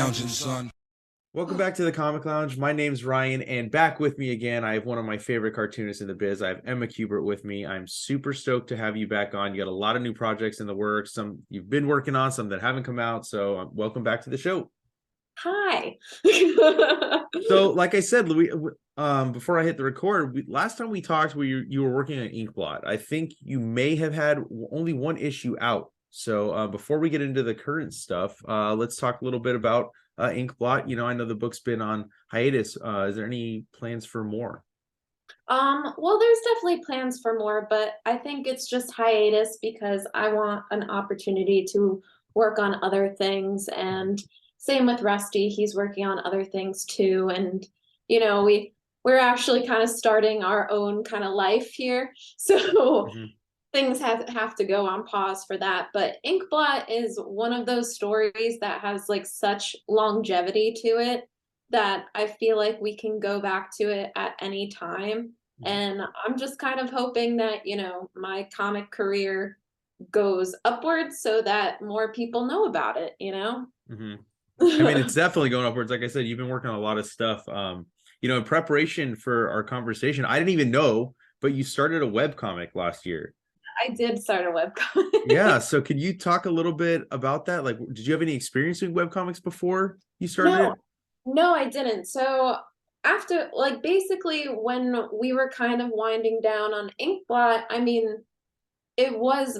lounging, son. Welcome back to the Comic Lounge. My name's Ryan, and back with me again, I have one of my favorite cartoonists in the biz. I have Emma Kubert with me. I'm super stoked to have you back on. You got a lot of new projects in the works, some you've been working on, some that haven't come out. So welcome back to the show. Hi. So, like I said, before I hit the record, last time we talked, you were working on Inkblot. I think you may have had only one issue out. So before we get into the current stuff, let's talk a little bit about Inkblot. I know the book's been on hiatus. Is there any plans for more? Well, there's definitely plans for more, but I think it's just hiatus because I want an opportunity to work on other things. And same with Rusty, he's working on other things too. And we're actually kind of starting our own kind of life here. So things have to go on pause for that. But Inkblot is one of those stories that has like such longevity to it that I feel like we can go back to it at any time. And I'm just kind of hoping that, my comic career goes upwards so that more people know about it, I mean, it's definitely going upwards. Like I said, you've been working on a lot of stuff. In preparation for our conversation, I didn't even know, but you started a webcomic last year. I did start a webcomic. Yeah. So could you talk a little bit about that? Like, did you have any experience with webcomics before you started it? No, I didn't. So after, like, basically when we were kind of winding down on Inkblot, I mean, it was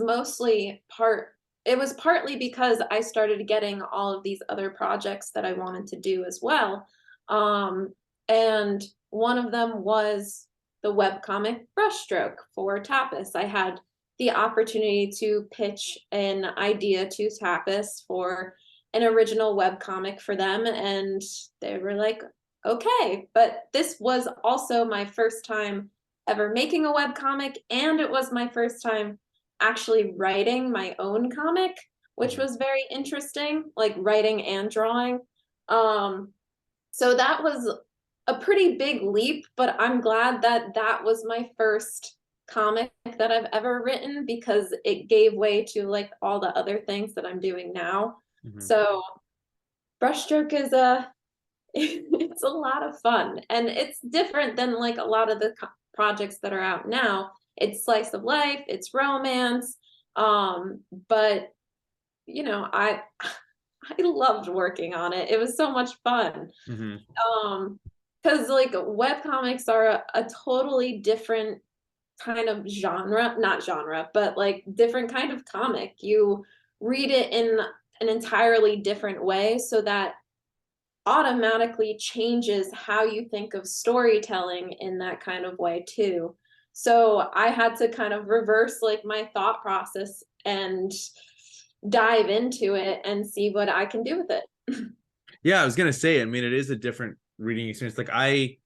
partly because I started getting all of these other projects that I wanted to do as well. And one of them was the webcomic Brushstroke for Tapas. I had the opportunity to pitch an idea to Tapas for an original webcomic for them, and they were like, okay. But this was also my first time ever making a webcomic, and it was my first time actually writing my own comic, which was very interesting, like writing and drawing. So that was a pretty big leap, but I'm glad that that was my first comic that I've ever written because it gave way to like all the other things that I'm doing now. So Brushstroke is it's a lot of fun, and it's different than like a lot of the projects that are out now. It's slice of life, it's romance, but I loved working on it. It was so much fun. Because like webcomics are a totally different kind of genre, not genre, but like different kind of comic. You read it in an entirely different way, so that automatically changes how you think of storytelling in that kind of way too. So I had to kind of reverse like my thought process and dive into it and see what I can do with it. Yeah, I was gonna say, I mean, it is a different reading experience. I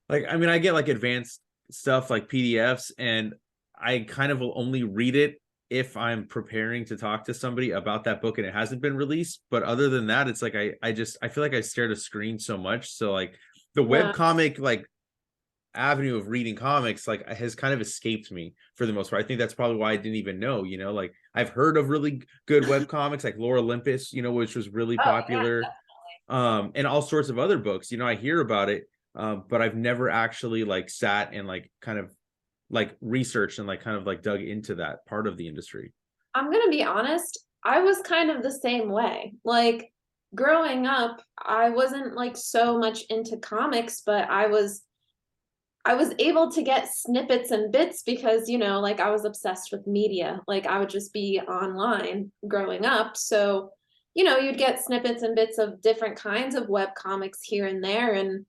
get like advanced stuff like PDFs, and I kind of will only read it if I'm preparing to talk to somebody about that book and it hasn't been released. But other than that, it's like I feel like I stare at a screen so much. So like the webcomic like avenue of reading comics like has kind of escaped me for the most part. I think that's probably why I didn't even know, like I've heard of really good webcomics like Lore Olympus, which was really popular. And all sorts of other books, I hear about it, but I've never actually like sat and like kind of like researched and like kind of like dug into that part of the industry. I'm gonna be honest, I was kind of the same way. Like growing up, I wasn't like so much into comics, but I was able to get snippets and bits because, like I was obsessed with media. Like I would just be online growing up. So, you'd get snippets and bits of different kinds of web comics here and there. And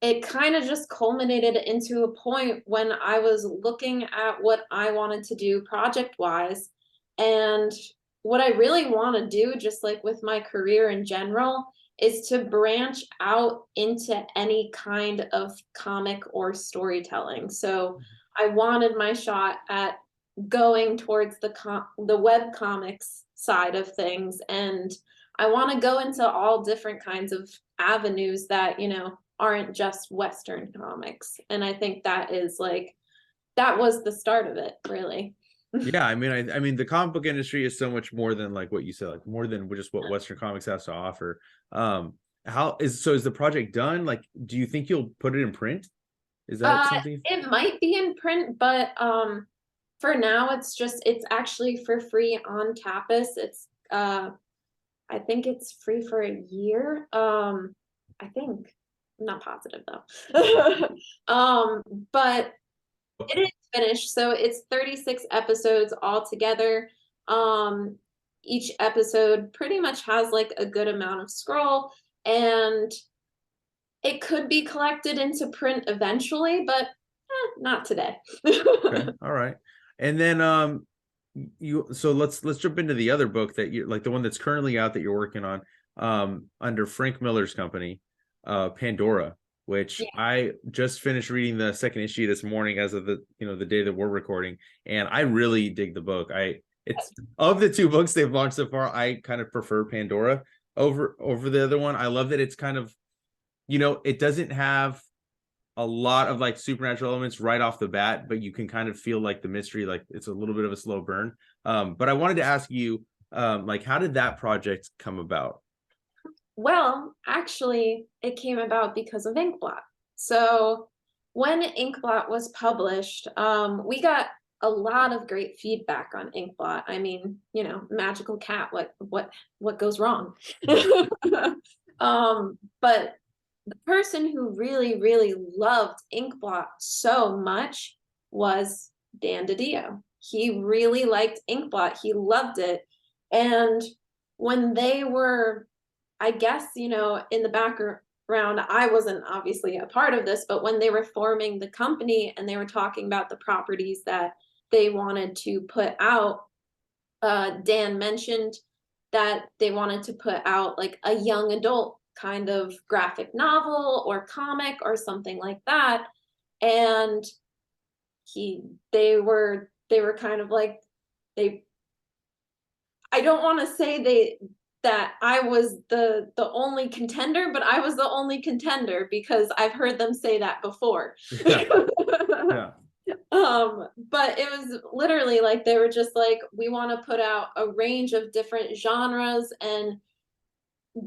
it kind of just culminated into a point when I was looking at what I wanted to do project-wise. And what I really want to do, just like with my career in general, is to branch out into any kind of comic or storytelling. So I wanted my shot at going towards the web comics side of things, and I want to go into all different kinds of avenues that aren't just Western comics. And I think that was the start of it, really. Yeah, I mean the comic book industry is so much more than like what you said, like more than just what Western comics has to offer. Is the project done? Like, do you think you'll put it in print? Is that Uh, something? it might be in print, but for now it's actually for free on campus. It's I think it's free for a year. I think I'm not positive though. um, but it is finished, so it's 36 episodes altogether. Um, each episode pretty much has like a good amount of scroll, and it could be collected into print eventually, but not today. Okay, all right. And then you so let's jump into the other book that you like, the one that's currently out that you're working on under Frank Miller's company, Pandora, which Yeah. I just finished reading the second issue this morning as of the the day that we're recording, and I really dig the book. It's of the two books they've launched so far, I kind of prefer Pandora over the other one. I love that it's kind of, it doesn't have a lot of like supernatural elements right off the bat, but you can kind of feel like the mystery, like it's a little bit of a slow burn. But I wanted to ask you, like, how did that project come about? Well, actually, it came about because of Inkblot. So when Inkblot was published, we got a lot of great feedback on Inkblot. I mean, magical cat, what goes wrong? But the person who really, really loved Inkblot so much was Dan DiDio. He really liked Inkblot. He loved it. And when they were, I guess, in the background, I wasn't obviously a part of this, but when they were forming the company and they were talking about the properties that they wanted to put out, Dan mentioned that they wanted to put out like a young adult kind of graphic novel or comic or something like that. And he they were kind of like, they I don't want to say that I was the only contender, but I was the only contender because I've heard them say that before. Yeah, yeah. But it was literally like they were just like, we want to put out a range of different genres and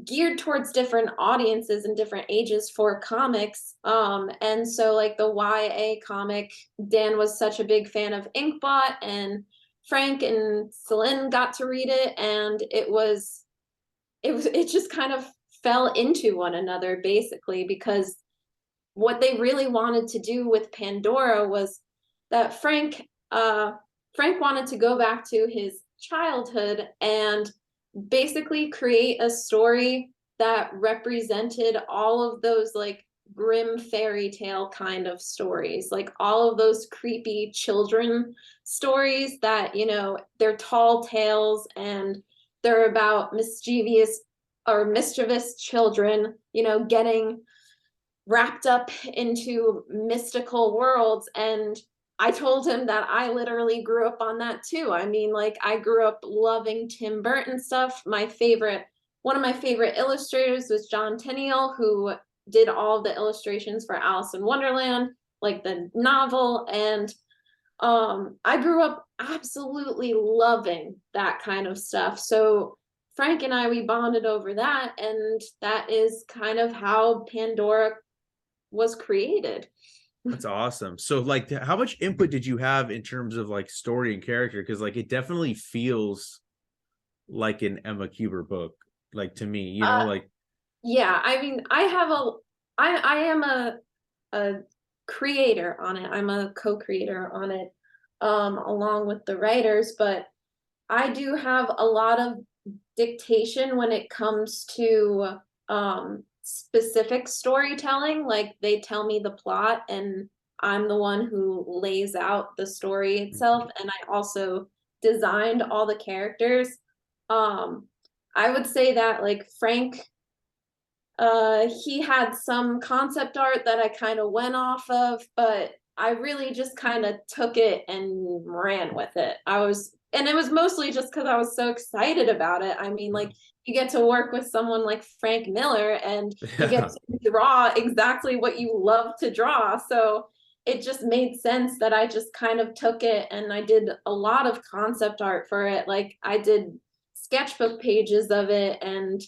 geared towards different audiences and different ages for comics. And so like the YA comic, Dan was such a big fan of Inkbot, and Frank and Celine got to read it, and it just kind of fell into one another basically, because what they really wanted to do with Pandora was that Frank wanted to go back to his childhood and basically create a story that represented all of those like grim fairy tale kind of stories, like all of those creepy children stories that, they're tall tales and they're about mischievous children, getting wrapped up into mystical worlds. And I told him that I literally grew up on that too. I mean, like, I grew up loving Tim Burton stuff. One of my favorite illustrators was John Tenniel, who did all the illustrations for Alice in Wonderland, like the novel. And I grew up absolutely loving that kind of stuff. So Frank and we bonded over that. And that is kind of how Pandora was created. That's awesome. So like, how much input did you have in terms of like story and character? Because like it definitely feels like an Emma Kubert book, like to me, like. Yeah, I mean, I am a creator on it. I'm a co-creator on it, along with the writers, but I do have a lot of dictation when it comes to specific storytelling. Like, they tell me the plot and I'm the one who lays out the story itself, and I also designed all the characters. I would say that like Frank, he had some concept art that I kind of went off of, but I really just kind of took it and ran with it. And it was mostly just because I was so excited about it. I mean, like, you get to work with someone like Frank Miller and you get to draw exactly what you love to draw. So it just made sense that I just kind of took it and I did a lot of concept art for it. Like I did sketchbook pages of it and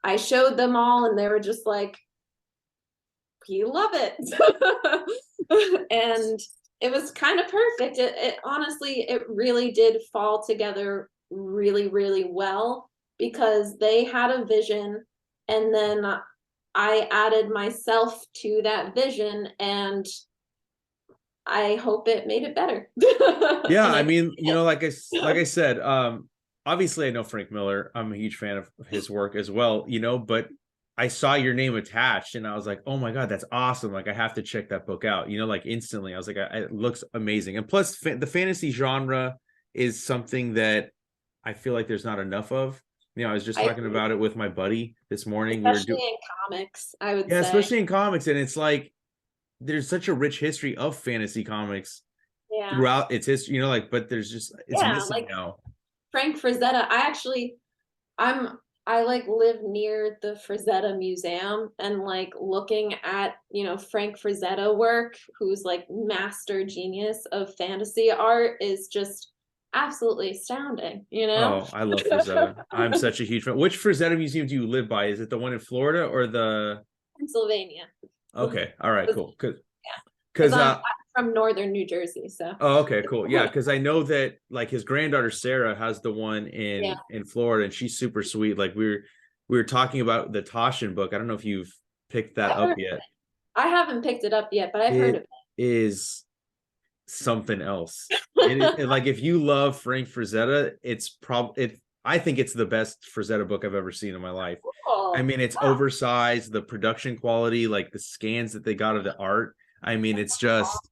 I showed them all and they were just like, we love it. And it was kind of perfect. It honestly, it really did fall together really, really well because they had a vision and then I added myself to that vision and I hope it made it better. Yeah, And I mean, you know, like I said, obviously I know Frank Miller. I'm a huge fan of his work as well, you know, but I saw your name attached and I was like, oh my God, that's awesome. Like I have to check that book out, you know, like instantly. I was like, it looks amazing. And plus the fantasy genre is something that I feel like there's not enough of. You know, I was just I talking agree. about it with my buddy this morning. We were Especially doing, in comics, I would yeah, say. especially in comics. And it's like, there's such a rich history of fantasy comics Yeah. throughout its history, you know, like, but there's just, it's Yeah, missing like now. Frank Frazetta. I'm I like live near the Frazetta Museum and like looking at, Frank Frazetta work, who's like master genius of fantasy art is just absolutely astounding, you know? Oh, I love Frazetta. I'm such a huge fan. Which Frazetta museum do you live by? Is it the one in Florida or the? Pennsylvania. Okay, all right, cool. Yeah, because Because I'm from northern New Jersey, so oh, okay, cool. Yeah, because I know that like his granddaughter Sarah has the one yeah. in Florida, and she's super sweet. Like we were talking about the Toshin book. I don't know if you've picked that I've up heard of yet. it. I haven't picked it up yet, but I've heard of It it. is something else. It is like if you love Frank Frazetta, it's I think it's the best Frazetta book I've ever seen in my life. I Cool. mean, it's oversized, the production quality, like the scans that they got of the art. I mean, it's just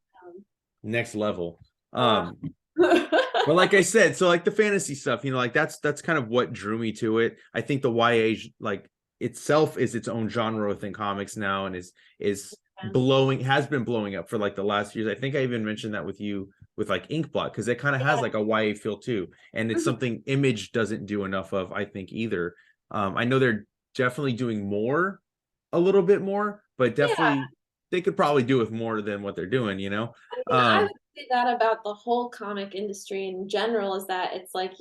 next level. Wow. But like I said, so like the fantasy stuff, you know, like that's kind of what drew me to it. I think the YA like itself is its own genre within comics now and is blowing has been blowing up for like the last years. I think I even mentioned that with you with like Inkblot because it kind of has like a YA feel too, and it's something Image doesn't do enough of, I think either. I know they're definitely doing more, a little bit more, but Yeah, definitely they could probably do with more than what they're doing, you know. I mean, I would say that about the whole comic industry in general is that it's like,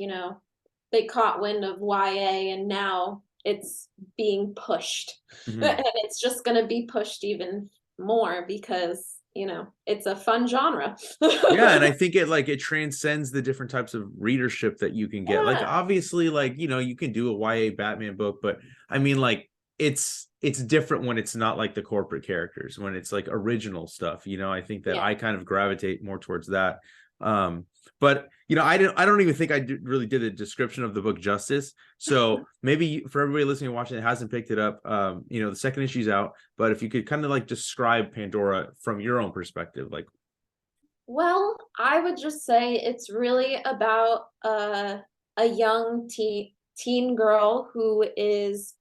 they caught wind of YA and now it's being pushed. Mhm. And it's just going to be pushed even more because, it's a fun genre. Yeah, and I think it transcends the different types of readership that you can get. Like Yeah, obviously, like, you know, you can do a YA Batman book, but I mean like it's different when it's not like the corporate characters, when it's like original stuff, you know. I think that yeah. I kind of gravitate more towards that. Um, but you know, I don't even think really did a description of the book justice. So maybe for everybody listening and watching that hasn't picked it up, you know, the second issue's out, but if you could kind of like describe Pandora from your own perspective, like Well, I would just say it's really about a young teen girl who is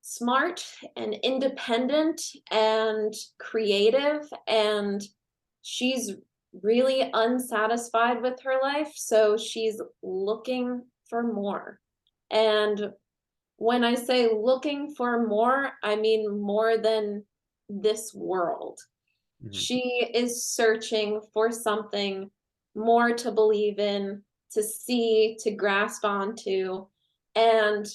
smart and independent and creative, and she's really unsatisfied with her life, so she's looking for more. And when I say looking for more, I mean more than this world. mhm. She is searching for something more to believe in, to see, to grasp onto. And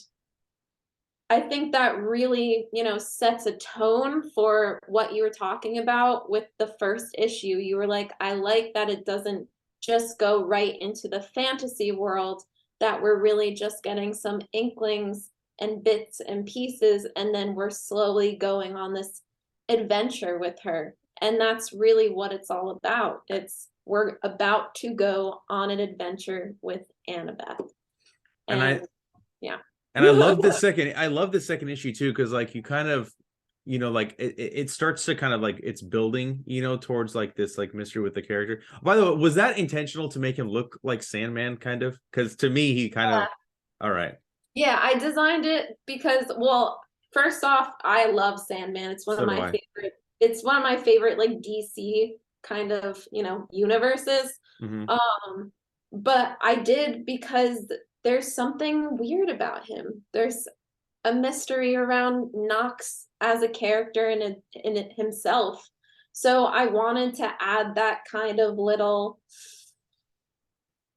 I think that really, sets a tone for what you were talking about with the first issue. You were like, I like that it doesn't just go right into the fantasy world, that we're really just getting some inklings and bits and pieces, and then we're slowly going on this adventure with her. And that's really what it's all about. We're about to go on an adventure with Annabeth. And And yeah. I love this second. I love the second issue too, because like you kind of, you know, like it starts to kind of like it's building, you know, towards like this like mystery with the character. By the way, was that intentional to make him look like Sandman, kind of? Because to me, he kind of. All right. Yeah, I designed it because, well, first off, I love Sandman. So do I. It's one of my favorite like DC kind of, universes. Hmm. But I did because there's something weird about him. There's a mystery around Knox as a character in it himself. So I wanted to add that kind of little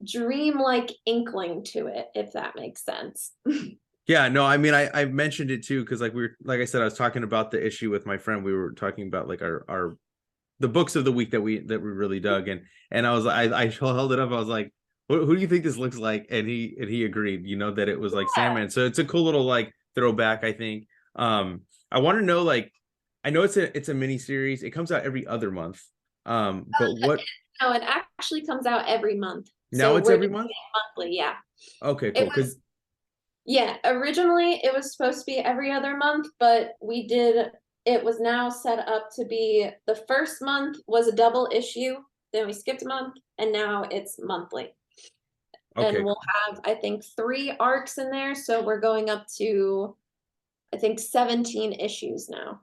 dreamlike inkling to it, if that makes sense. Yeah, no, I mean, I mentioned it too because like I said, I was talking about the issue with my friend. We were talking about like our the books of the week that we really dug, and I held it up. I was like, who do you think this looks like? And he agreed. That it was like Sandman. So it's a cool little like throwback. I think. I want to know like, I know it's a mini series. It comes out every other month. But what No, it actually comes out every month. now? So It's we're every doing month. it monthly. Yeah. Okay, It cool. was, Because yeah, originally it was supposed to be every other month, but it was now set up to be the first month was a double issue, then we skipped a month, and now it's monthly. And okay, we'll have, I think, 3 arcs in there. So we're going up to, I think, 17 issues now.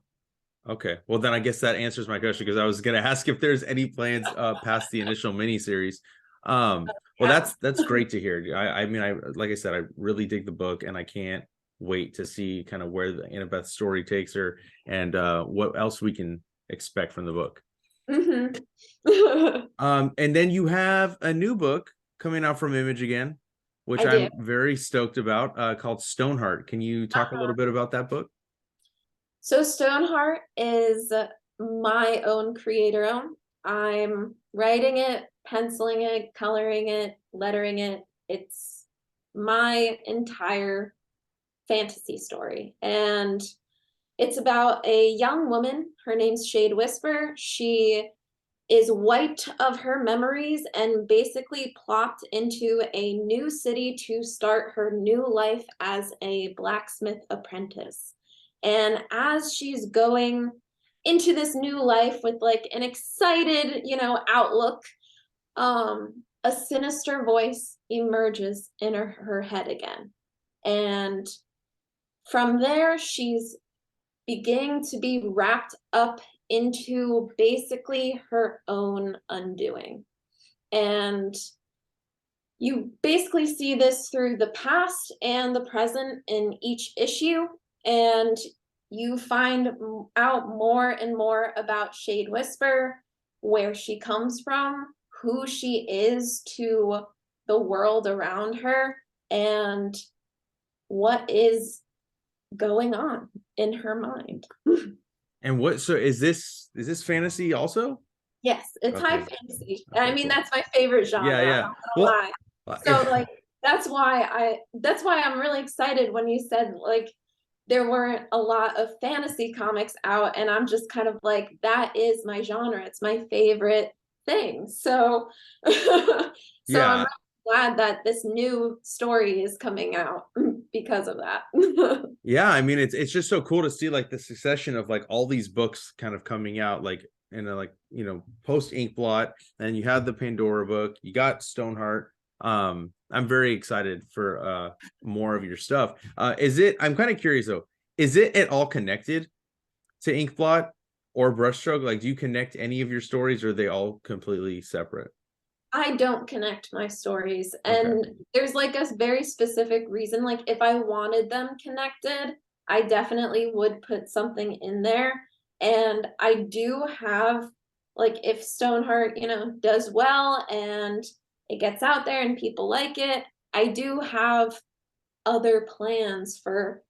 okay. Well, then I guess that answers my question because I was gonna ask if there's any plans past the initial miniseries. Well, Yeah. that's great to hear. I mean, like I said, I really dig the book, and I can't wait to see kind of where the Annabeth's story takes her and what else we can expect from the book. Mhm. And then you have a new book coming out from Image again, which I do. I'm very stoked about, called Stoneheart. Can you talk a little bit about that book? So Stoneheart is my own creator own. I'm writing it, penciling it, coloring it, lettering it. It's my entire fantasy story. And it's about a young woman. Her name's Shade Whisper. She is wiped of her memories and basically plopped into a new city to start her new life as a blacksmith apprentice. And as she's going into this new life with like an excited, outlook, a sinister voice emerges in her head again. And from there, she's beginning to be wrapped up into basically her own undoing. And you basically see this through the past and the present in each issue. And you find out more and more about Shade Whisper, where she comes from, who she is to the world around her, and what is going on in her mind. And so is this fantasy also? Yes, it's high Okay. fantasy. I Okay, mean, cool. that's my favorite Yeah, genre, I'm yeah. not gonna Well, lie. So like that's why I'm really excited when you said like there weren't a lot of fantasy comics out, and I'm just kind of like, that is my genre. It's my favorite thing. So so I'm yeah. really glad that this new story is coming out because of that. Yeah, I mean it's just so cool to see like the succession of like all these books kind of coming out like in a like post Inkblot, and you have the Pandora book, you got Stoneheart. I'm very excited for more of your stuff. I'm kind of curious though, is it at all connected to Inkblot or Brushstroke? Like, do you connect any of your stories, or are they all completely separate? I don't connect my stories. Okay. And there's like a very specific reason. Like, if I wanted them connected, I definitely would put something in there. And I do have, like, if Stoneheart, does well and it gets out there and people like it, I do have other plans for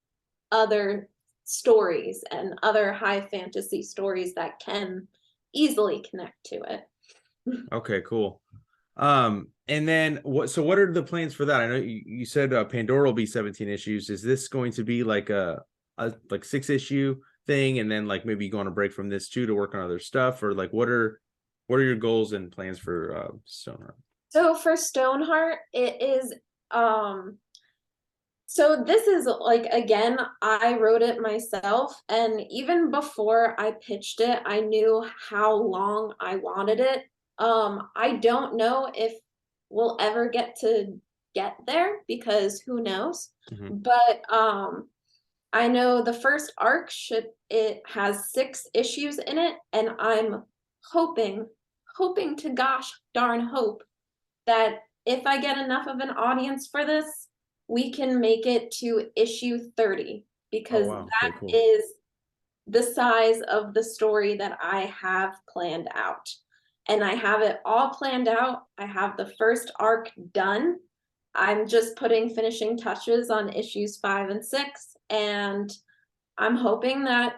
other stories and other high fantasy stories that can easily connect to it. Okay, cool. And then what are the plans for that? I know you said Pandora will be 17 issues. Is this going to be like a like 6 issue thing, and then like maybe go on a break from this too to work on other stuff, or like what are your goals and plans for Stoneheart? So for Stoneheart, it is so this is like, again, I wrote it myself, and even before I pitched it, I knew how long I wanted it. I don't know if we'll ever get there, because who knows? Mhm. But I know the first arc it has 6 issues in it, and I'm hoping, hoping to gosh darn hope that if I get enough of an audience for this, we can make it to issue 30, Oh because wow. Okay, that cool. is the size of the story that I have planned out. And I have it all planned out. I have the first arc done. I'm just putting finishing touches on issues 5 and 6. And I'm hoping that,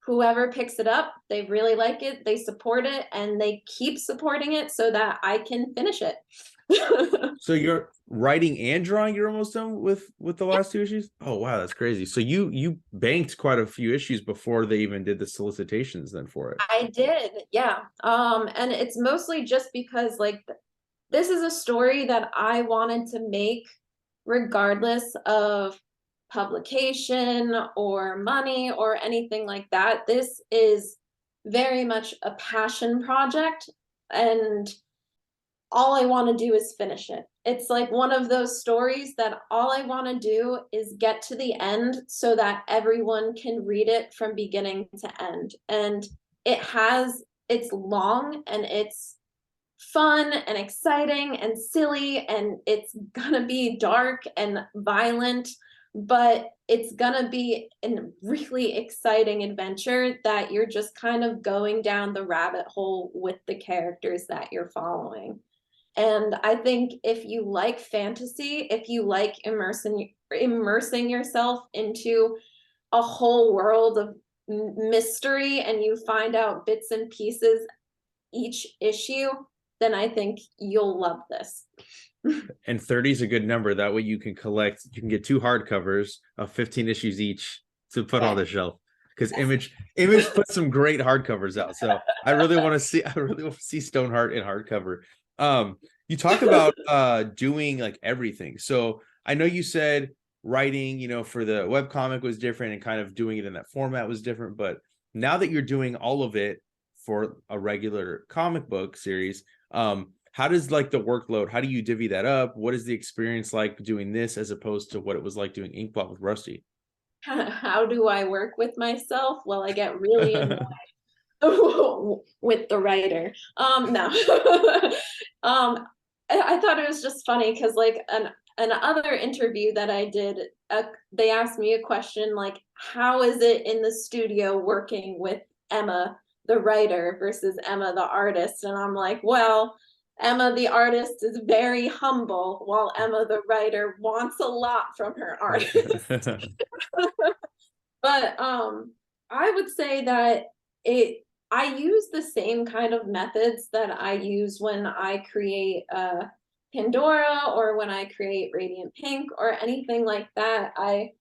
whoever picks it up, they really like it, they support it, and they keep supporting it so that I can finish it. So you're writing and drawing, you're almost done with the last 2 issues? Oh wow, that's crazy. So you banked quite a few issues before they even did the solicitations then for it. I did, yeah. And it's mostly just because like this is a story that I wanted to make regardless of publication or money or anything like that. This is very much a passion project, and all I want to do is finish it. It's like one of those stories that all I want to do is get to the end so that everyone can read it from beginning to end. And it's long and it's fun and exciting and silly, and it's gonna be dark and violent, but it's gonna be a really exciting adventure that you're just kind of going down the rabbit hole with the characters that you're following. And I think if you like fantasy, if you like immersing yourself into a whole world of mystery, and you find out bits and pieces each issue, then I think you'll love this. And 30 is a good number. That way you can get 2 hardcovers of 15 issues each to put on the shelf. Because Image put some great hardcovers out. So I really want to see Stoneheart in hardcover. You talked about doing like everything. So I know you said writing, for the webcomic was different, and kind of doing it in that format was different. But now that you're doing all of it for a regular comic book series, how does like the workload, how do you divvy that up? What is the experience like doing this as opposed to what it was like doing Inkblot with Rusty? How do I work with myself? Well, I get really annoyed with the writer. No. I thought it was just funny because like an other interview that I did, they asked me a question like, how is it in the studio working with Emma, the writer, versus Emma, the artist? And I'm like, well, Emma, the artist, is very humble, while Emma, the writer, wants a lot from her artist. But I would say that I use the same kind of methods that I use when I create Pandora, or when I create Radiant Pink or anything like that. I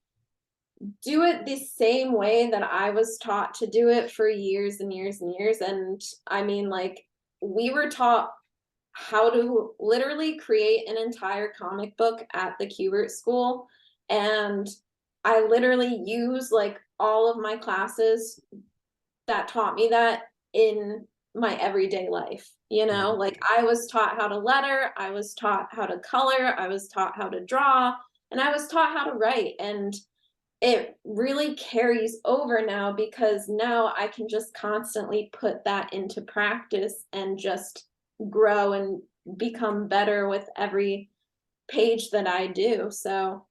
do it the same way that I was taught to do it for years and years and years. And I mean, like, we were taught how to literally create an entire comic book at the Kubert School. And I literally use like all of my classes that taught me that in my everyday life. Like I was taught how to letter, I was taught how to color, I was taught how to draw, and I was taught how to write. And it really carries over now, because now I can just constantly put that into practice and just grow and become better with every page that I do. So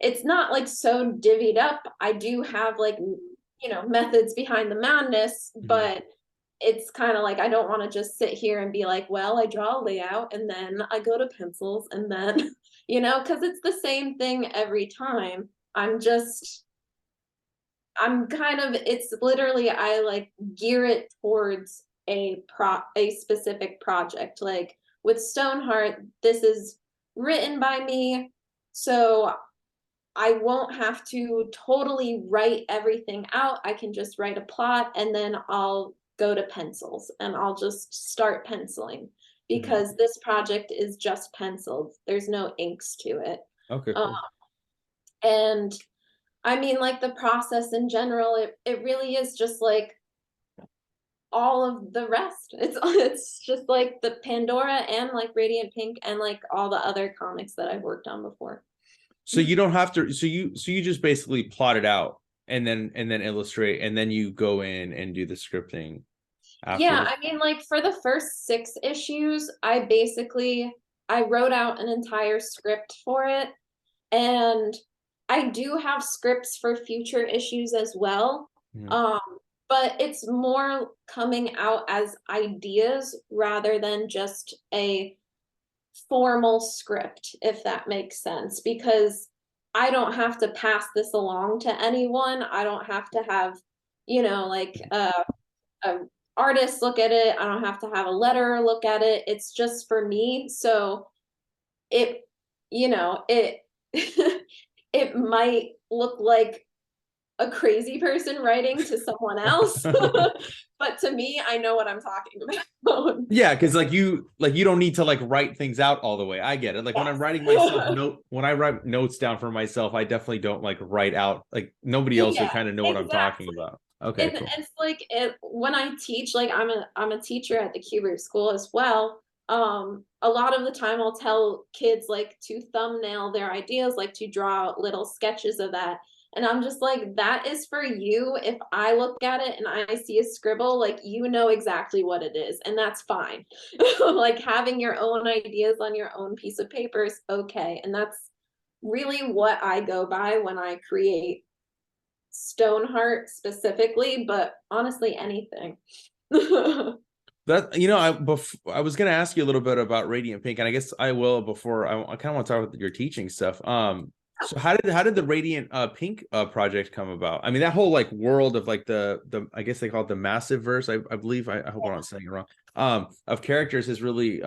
it's not like so divvied up. I do have like, methods behind the madness, but it's kind of like I don't want to just sit here and be like, well, I draw a layout and then I go to pencils and then, because it's the same thing every time. It's literally, I like gear it towards a specific project. Like with Stoneheart, this is written by me, so I won't have to totally write everything out. I can just write a plot, and then I'll go to pencils and I'll just start penciling, because this project is just penciled. There's no inks to it. Okay, cool. And I mean, like the process in general, it really is just like all of the rest. It's just like the Pandora and like Radiant Pink and like all the other comics that I've worked on before. So you don't have to, so you just basically plot it out and then illustrate, and then you go in and do the scripting after. Yeah, I mean, like for the first 6 issues, I wrote out an entire script for it, and I do have scripts for future issues as well. Mhm. Um, but it's more coming out as ideas rather than just a formal script, if that makes sense, because I don't have to pass this along to anyone. I don't have to have, like a artist look at it. I don't have to have a letterer look at it. It's just for me. So it, it it might look like a crazy person writing to someone else, but to me, I know what I'm talking about. Yeah, because like you don't need to like write things out all the way. I get it. Like when I'm writing myself Yes. when I write notes down for myself, I definitely don't like write out, like nobody else would Yeah, kind of know what I'm talking exactly. about. Okay, And cool. it's like when I teach, like I'm a teacher at the Kubert School as well. A lot of the time I'll tell kids like to thumbnail their ideas, like to draw little sketches of that. And I'm just like, that is for you. If I look at it and I see a scribble, like you know exactly what it is, and that's fine. Like having your own ideas on your own piece of paper is okay. And that's really what I go by when I create Stoneheart specifically, but honestly, anything. That I was gonna ask you a little bit about Radiant Pink, and I guess I will before I kind of want to talk about your teaching stuff. So how did the Radiant Pink project come about? I mean, that whole like world of like the I guess they call it the massive verse. I believe I hope I'm not saying it wrong. Of characters has really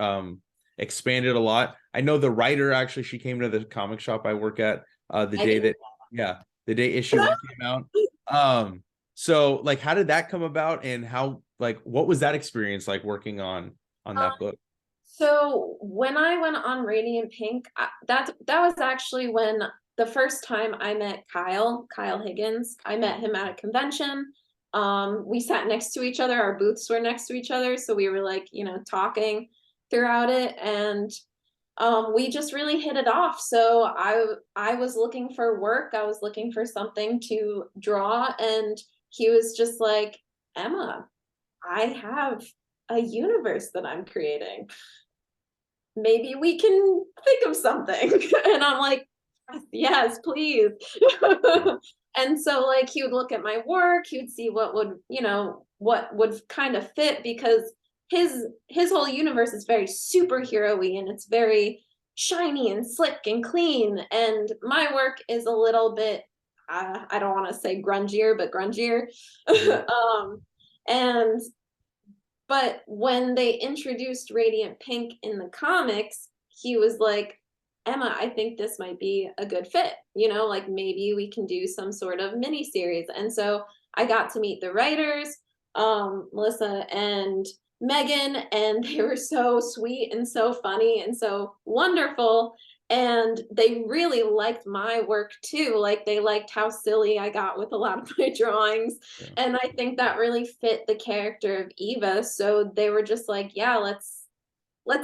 expanded a lot. I know the writer actually, she came to the comic shop I work at the I day did. that yeah the day issue one came out. So like how did that come about, and how like what was that experience like working on Um, that book? so when I went on Radiant Pink, that was actually when the first time I met Kyle Higgins. I met him at a convention. We sat next to each other. Our booths were next to each other, so we were like, talking throughout it, and we just really hit it off. So I was looking for work. I was looking for something to draw, and he was just like, Emma, I have a universe that I'm creating. Maybe we can think of something. And I'm like, yes, please. And so like he would look at my work, he would see what would kind of fit, because his whole universe is very superhero-y and it's very shiny and slick and clean. And my work is a little bit I don't want to say grungier, but grungier. Mhm. um, and but when they introduced Radiant Pink in the comics, he was like, Emma, I think this might be a good fit. Like maybe we can do some sort of mini series. And so I got to meet the writers, Melissa and Megan, and they were so sweet and so funny and so wonderful. And they really liked my work too. Like they liked how silly I got with a lot of my drawings, Yeah. and I think that really fit the character of Eva. So they were just like, yeah, let's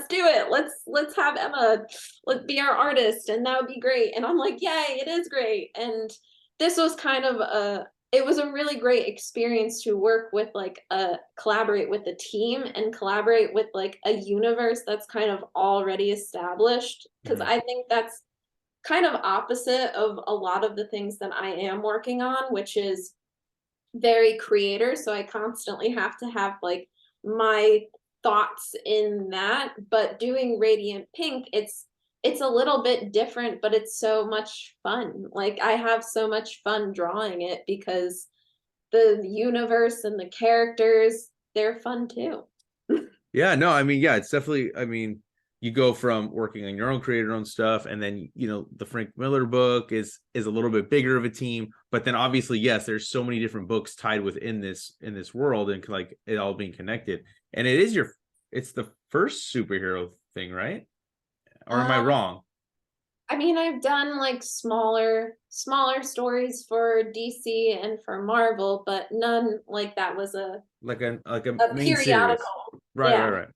do it. Let's have Emma be our artist, and that would be great. And I'm like, yay, it is great. And this was kind of it was a really great experience to work with collaborate with a team and collaborate with like a universe that's kind of already established, because Mhm. I think that's kind of opposite of a lot of the things that I am working on, which is very creator. So I constantly have to have like my thoughts in that. But doing Radiant Pink, it's a little bit different, but it's so much fun. Like I have so much fun drawing it because the universe and the characters, they're fun too. Yeah, no, I mean, yeah, it's definitely, I mean, you go from working on your own creator own stuff, and then the Frank Miller book is a little bit bigger of a team, but then obviously, yes, there's so many different books tied within this world, and like it all being connected. And it's the first superhero thing, right? Or am I Um, wrong? I mean, I've done like smaller stories for DC and for Marvel, but none like that was Like a a main series. periodical. Right, right, Yeah, right.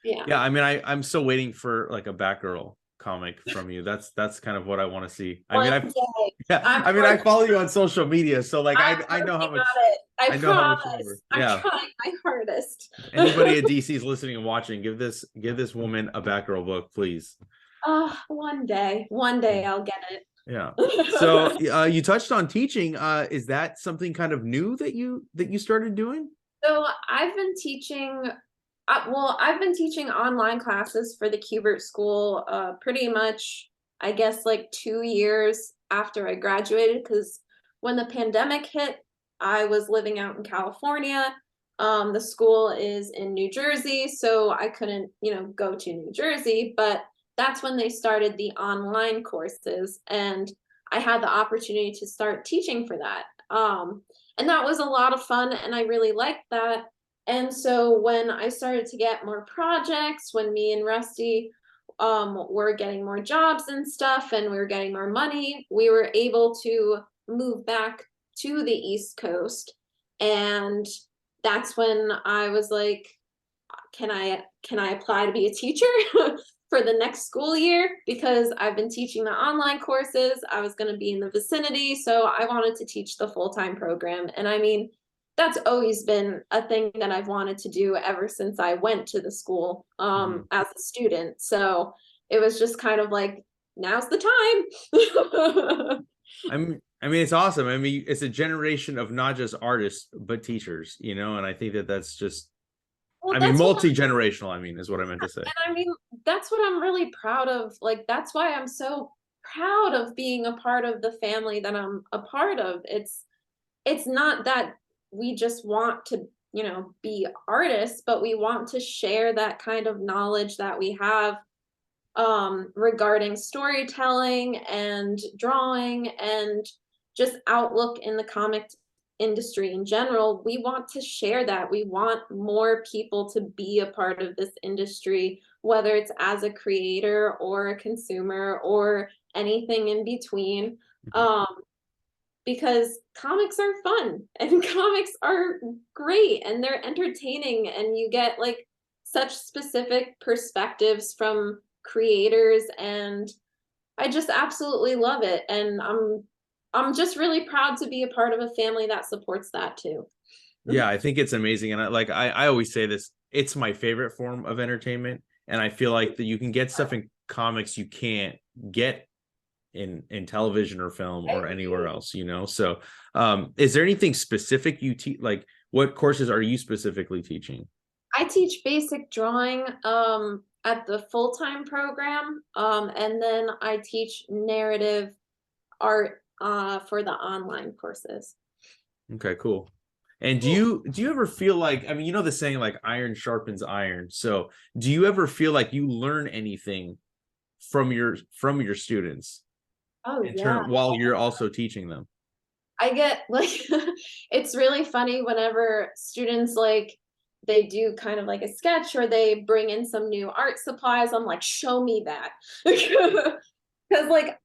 yeah. Yeah, I mean, I'm still waiting for like a Batgirl comic from you. That's kind of what I want to see. I mean, One I day. yeah, I'm I mean, I working follow you on social media, so like I'm I know how working much on it. I I know how much you love her. promise. I'm Yeah. trying my hardest. Anybody at DC is listening and watching, give this woman a Batgirl book, please. Oh, one day. One day I'll get it. Yeah. So you touched on teaching. Is that something kind of new that you started doing? So I've been teaching, I've been teaching online classes for the Kubert School pretty much, I guess, like 2 years after I graduated, because when the pandemic hit, I was living out in California. The school is in New Jersey, so I couldn't, go to New Jersey, but that's when they started the online courses, and I had the opportunity to start teaching for that. And that was a lot of fun, and I really liked that. And so when I started to get more projects, when me and Rusty were getting more jobs and stuff, and we were getting more money, we were able to move back to the East Coast. And that's when I was like, can I apply to be a teacher for the next school year? Because I've been teaching the online courses. I was going to be in the vicinity, so I wanted to teach the full-time program. And I mean, that's always been a thing that I've wanted to do ever since I went to the school Mhm. as a student. So it was just kind of like, now's the time. I mean, it's awesome. I mean, it's a generation of not just artists but teachers, and I think that that's just, Well, I mean, that's what multi-generational, I mean, is what I meant to say. And I mean, that's what I'm really proud of. Like, that's why I'm so proud of being a part of the family that I'm a part of. It's not that we just want to, be artists, but we want to share that kind of knowledge that we have regarding storytelling and drawing and just outlook in the comic industry in general. We want to share that. We want more people to be a part of this industry, whether it's as a creator or a consumer or anything in between. Mhm. Um, because comics are fun and comics are great and they're entertaining, and you get like such specific perspectives from creators, and I just absolutely love it, and I'm just really proud to be a part of a family that supports that too. Yeah, I think it's amazing, and I always say this: it's my favorite form of entertainment, and I feel like that you can get stuff in comics you can't get in television or film I or anywhere agree. else. So is there anything specific you teach? Like, what courses are you specifically teaching? I teach basic drawing at the full-time program, and then I teach narrative art for the online courses. Okay, cool. And do you ever feel like, I mean, the saying like iron sharpens iron. So do you ever feel like you learn anything from your students Oh in yeah. turn while you're also teaching them? I get like it's really funny whenever students like they do kind of like a sketch or they bring in some new art supplies. I'm like, show me that. Because like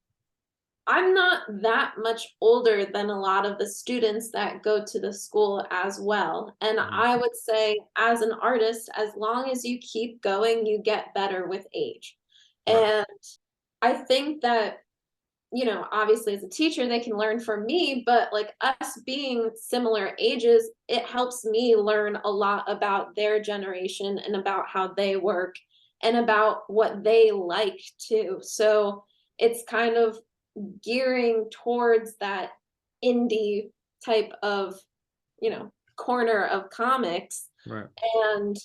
I'm not that much older than a lot of the students that go to the school as well. And Mhm. I would say, as an artist, as long as you keep going, you get better with age. Right. And I think that, obviously as a teacher, they can learn from me, but like us being similar ages, it helps me learn a lot about their generation and about how they work and about what they like too. So it's kind of gearing towards that indie type of, corner of comics. Right. And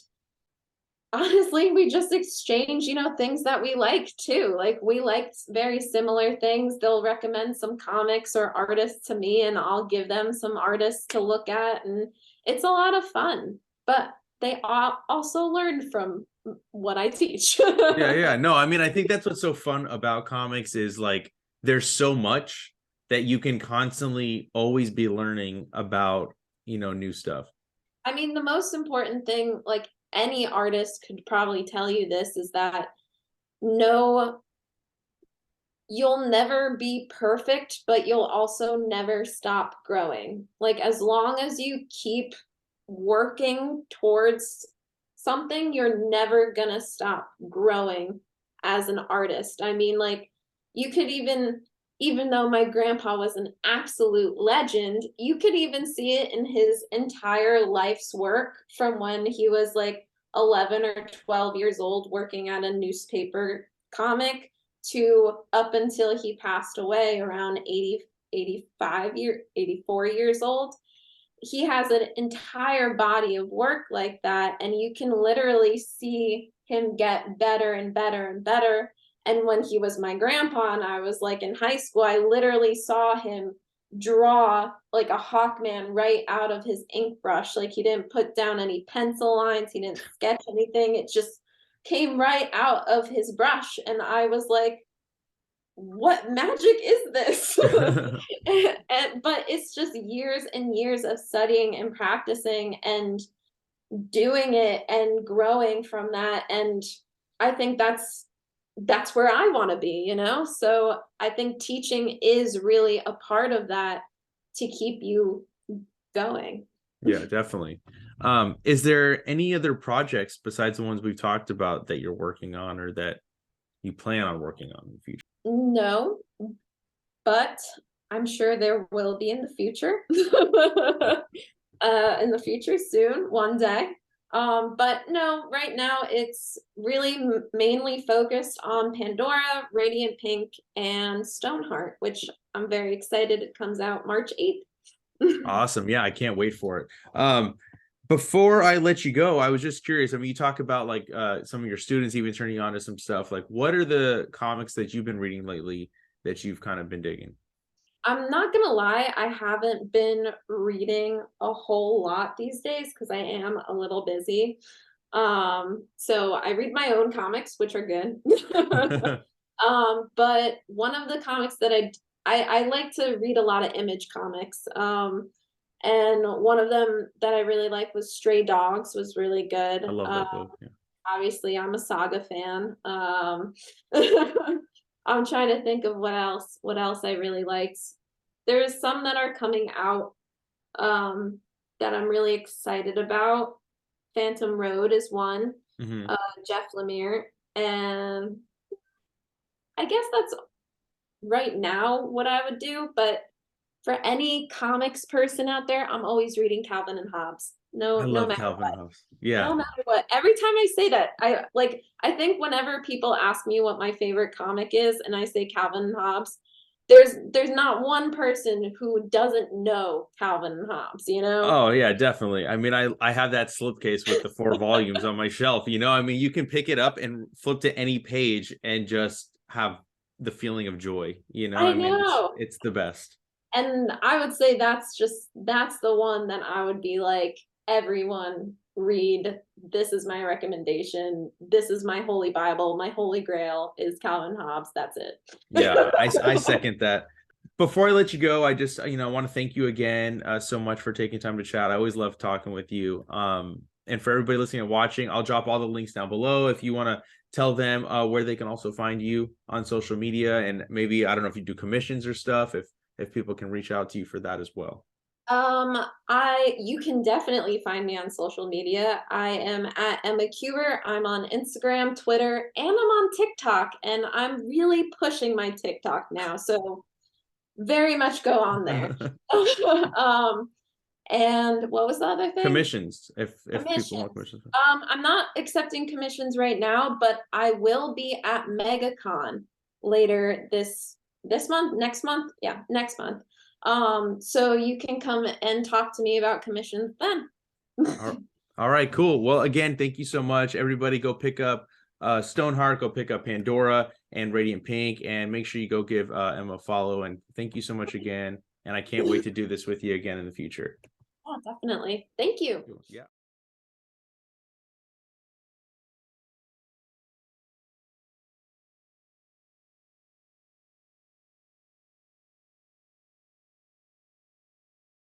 honestly, we just exchange, things that we like too. Like we like very similar things. They'll recommend some comics or artists to me, and I'll give them some artists to look at. And it's a lot of fun. But they also learn from what I teach. Yeah, yeah. No, I mean, I think that's what's so fun about comics is like there's so much that you can constantly always be learning about, new stuff. I mean, the most important thing, like any artist could probably tell you this, is that no, you'll never be perfect, but you'll also never stop growing. Like, as long as you keep working towards something, you're never gonna stop growing as an artist. I mean, like, you could even though my grandpa was an absolute legend, you could even see it in his entire life's work from when he was like 11 or 12 years old working at a newspaper comic to up until he passed away around 84 years old. He has an entire body of work like that, and you can literally see him get better and better and better. And when he was my grandpa and I was like in high school, I literally saw him draw like a Hawkman right out of his ink brush. Like he didn't put down any pencil lines, he didn't sketch anything. It just came right out of his brush. And I was like, what magic is this? But it's just years and years of studying and practicing and doing it and growing from that. And I think that's where I want to be, you know? So I think teaching is really a part of that to keep you going. Yeah, definitely. Is there any other projects besides the ones we've talked about that you're working on or that you plan on working on in the future? No, but I'm sure there will be in the future. In the future soon, one day. But no, right now it's really mainly focused on Pandora, Radiant Pink, and Stoneheart, which I'm very excited. It comes out March 8th. Awesome. Yeah, I can't wait for it. Before I let you go, I was just curious. I mean, you talk about like some of your students even turning on to some stuff. Like, what are the comics that you've been reading lately that you've kind of been digging? I'm not gonna lie, I haven't been reading a whole lot these days because I am a little busy. So I read my own comics, which are good. But one of the comics that I like to read a lot of Image comics. And one of them that I really like was Stray Dogs, was really good. I love that book. Yeah. Obviously, I'm a Saga fan. I'm trying to think of what else I really liked. There's some that are coming out that I'm really excited about. Phantom Road is one, Mm-hmm. Jeff Lemire, and I guess that's right now what I would do. But for any comics person out there, I'm always reading Calvin and Hobbes. I No love matter Calvin what. Hobbes. Yeah. No matter what. Every time I say that, I think whenever people ask me what my favorite comic is and I say Calvin and Hobbes, there's not one person who doesn't know Calvin and Hobbes, you know? Oh yeah, definitely. I mean, I have that slipcase with the 4 volumes on my shelf. You know, I mean, you can pick it up and flip to any page and just have the feeling of joy. You know, I I mean, know. it's the best. And I would say that's the one that I would be like, everyone read. This is my recommendation. This is my holy Bible. My holy grail is Calvin Hobbes. That's it. Yeah, I second that. Before I let you go, I just want to thank you again so much for taking time to chat. I always love talking with you. And for everybody listening and watching, I'll drop all the links down below if you want to tell them where they can also find you on social media, and maybe I don't know if you do commissions or stuff, if people can reach out to you for that as well. You can definitely find me on social media. I am at Emma Kubert. I'm on Instagram, Twitter, and I'm on TikTok. And I'm really pushing my TikTok now. So very much go on there. And what was the other thing? Commissions, if people want Commissions. commissions. I'm not accepting commissions right now, but I will be at MegaCon later this month, next month. Yeah, next month. So you can come and talk to me about commissions then. All right, cool. Well, again, thank you so much. Everybody go pick up Stoneheart, go pick up Pandora and Radiant Pink, and make sure you go give Emma a follow. And thank you so much again. And I can't wait to do this with you again in the future. Yeah, definitely. Thank you. Yeah.